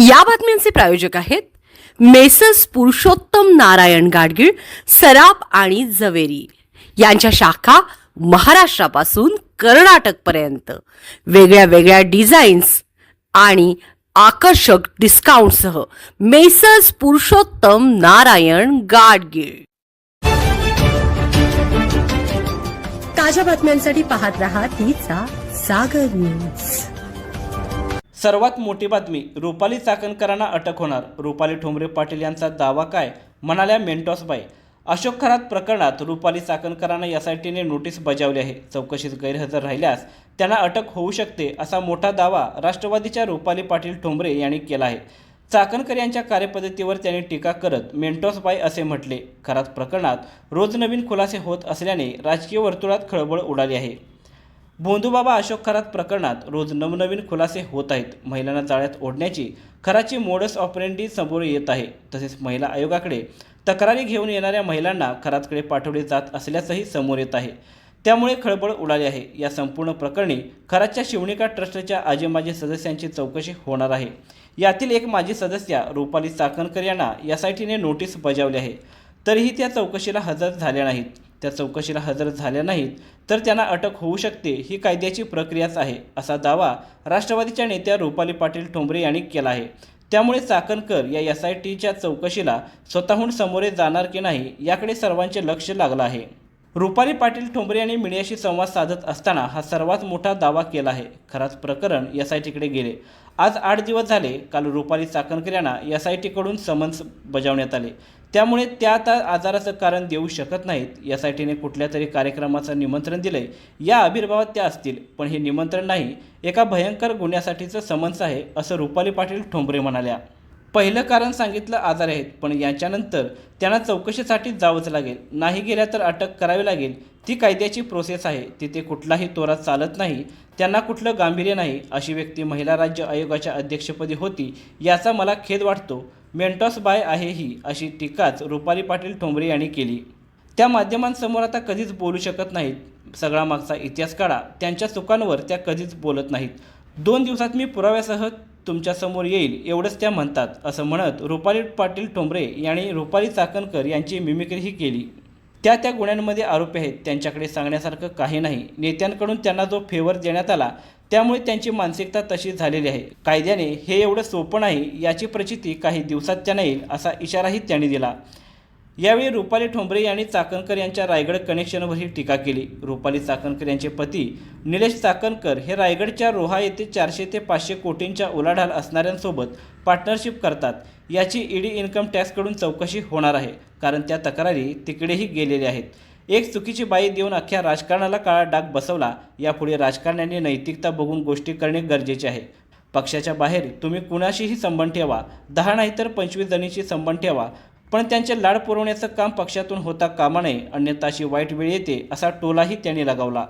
या बातम्यांचे प्रायोजक आहेत मेसर्स पुरुषोत्तम नारायण गाडगीळ, सराफ आणि जवेरी यांच्या शाखा महाराष्ट्रापासून कर्नाटकपर्यंत वेगळ्या वेगळ्या डिझाईन्स आणि आकर्षक डिस्काउंटसह मेसर्स पुरुषोत्तम नारायण गाडगीळ। ताज्या बातम्यांसाठी पाहत रहा तिचा सागर न्यूज। सर्वात मोठी बातमी, रुपाली चाकणकरांना अटक होणार। रुपाली ठोंबरे पाटील यांचा दावा काय, म्हणाल्या मेंटॉसबाई। अशोक खरात प्रकरणात रुपाली चाकणकरांना एसआयटीने नोटीस बजावली आहे। चौकशीत गैरहजर राहिल्यास त्यांना अटक होऊ शकते, असा मोठा दावा राष्ट्रवादीच्या रुपाली पाटील ठोंबरे यांनी केला आहे। चाकणकर यांच्या कार्यपद्धतीवर त्यांनी टीका करत मेंटॉसबाई असे म्हटले, खरात प्रकरणात रोज नवीन खुलासे होत असल्याने राजकीय वर्तुळात खळबळ उडाली आहे। भोंदूबाबा अशोक खरात प्रकरणात रोज नवनवीन खुलासे होत आहेत। महिलांना जाळ्यात ओढण्याची खराची मोडस ऑपरेंडी समोर येत आहे। तसेच महिला आयोगाकडे तक्रारी घेऊन येणाऱ्या महिलांना खरातकडे पाठवले जात असल्याचंही समोर येत आहे। त्यामुळे खळबळ उडाली आहे। या संपूर्ण प्रकरणी खरातच्या शिवणिका ट्रस्टच्या आजी माजी सदस्यांची चौकशी होणार आहे। यातील एक माजी सदस्या रुपाली चाकणकर यांना एसआयटीने नोटीस बजावली आहे, तरीही त्या चौकशीला हजर झाल्या नाहीत। त्या चौकशीला हजर झाल्या नाहीत तर त्यांना अटक होऊ शकते, ही कायद्याची प्रक्रियाच आहे, असा दावा राष्ट्रवादीच्या नेत्या रुपाली पाटील ठोंबरे यांनी केला आहे। त्यामुळे चाकणकर या एसआयटीच्या चौकशीला स्वतःहून सामोरे जाणार की नाही याकडे सर्वांचे लक्ष लागलं आहे। रुपाली पाटील ठोंबरे यांनी मीडियाशी संवाद साधत असताना हा सर्वात मोठा दावा केला आहे। खराच प्रकरण एसआयटीकडे गेले। आज 8 दिवस झाले। काल रुपाली चाकणकर यांना एसआयटीकडून समन्स बजावण्यात आले। त्यामुळे त्या आता आजाराचं कारण देऊ शकत नाहीत। एसआयटीने कुठल्या तरी कार्यक्रमाचं निमंत्रण दिले, या आविर्भावात त्या असतील, पण हे निमंत्रण नाही, एका भयंकर गुन्ह्यासाठीचं समन्स आहे, असं रुपाली पाटील ठोंबरे म्हणाल्या। पहिलं कारण सांगितलं आजार आहेत, पण याच्यानंतर त्यांना चौकशीसाठी जावंच लागेल। नाही गेल्या तर अटक करावी लागेल। ती कायद्याची प्रोसेस आहे, तिथे कुठलाही तोरा चालत नाही, त्यांना कुठलं गांभीर्य नाही। अशी व्यक्ती महिला राज्य आयोगाच्या अध्यक्षपदी होती, याचा मला खेद वाटतो। मेंटॉसबाई आहे ही, अशी टीकाच रुपाली पाटील ठोंबरे यांनी केली। त्या माध्यमांसमोर आता कधीच बोलू शकत नाहीत। सगळा मागचा इतिहास काढा, त्यांच्या चुकांवर त्या कधीच बोलत नाहीत। 2 दिवसात मी पुराव्यासह तुमच्यासमोर येईल, एवढंच त्या म्हणतात, असं म्हणत रुपाली पाटील ठोंबरे यांनी रुपाली चाकणकर यांची मिमिक्रीही केली। त्या गुन्ह्यांमध्ये आरोपी आहेत, त्यांच्याकडे सांगण्यासारखं काही नाही। नेत्यांकडून त्यांना जो फेवर देण्यात आला, त्यामुळे त्यांची मानसिकता तशी झालेली आहे। कायद्याने हे एवढं सोपं नाही, याची प्रचिती काही दिवसात त्यांना येईल, असा इशाराही त्यांनी दिला। यावेळी रुपाली ठोंबरे यांनी चाकणकर यांच्या रायगड कनेक्शनवरही टीका केली। रुपाली चाकणकर यांचे पती निलेश चाकणकर हे रायगडच्या रोहा येथे 400 ते 500 कोटींच्या उलाढाल असणाऱ्यांसोबत पार्टनरशिप करतात। याची ईडी इन्कम टॅक्सकडून चौकशी होणार आहे, कारण त्या तक्रारी तिकडेही गेलेल्या आहेत। एक चुकीची बाई देऊन अख्ख्या राजकारणाला काळा डाग बसवला। यापुढे राजकारण्यांनी नैतिकता बघून गोष्टी करणे गरजेचे आहे। पक्षाच्या बाहेर तुम्ही कुणाशीही संबंध ठेवा, 10 नाही तर 25 जणींशी संबंध ठेवा, पण त्यांचे लाड पुरवण्याचं काम पक्षातून होता कामा नये, अन्यथा अशी वाईट वेळ येते, असा टोलाही त्यांनी लगावला।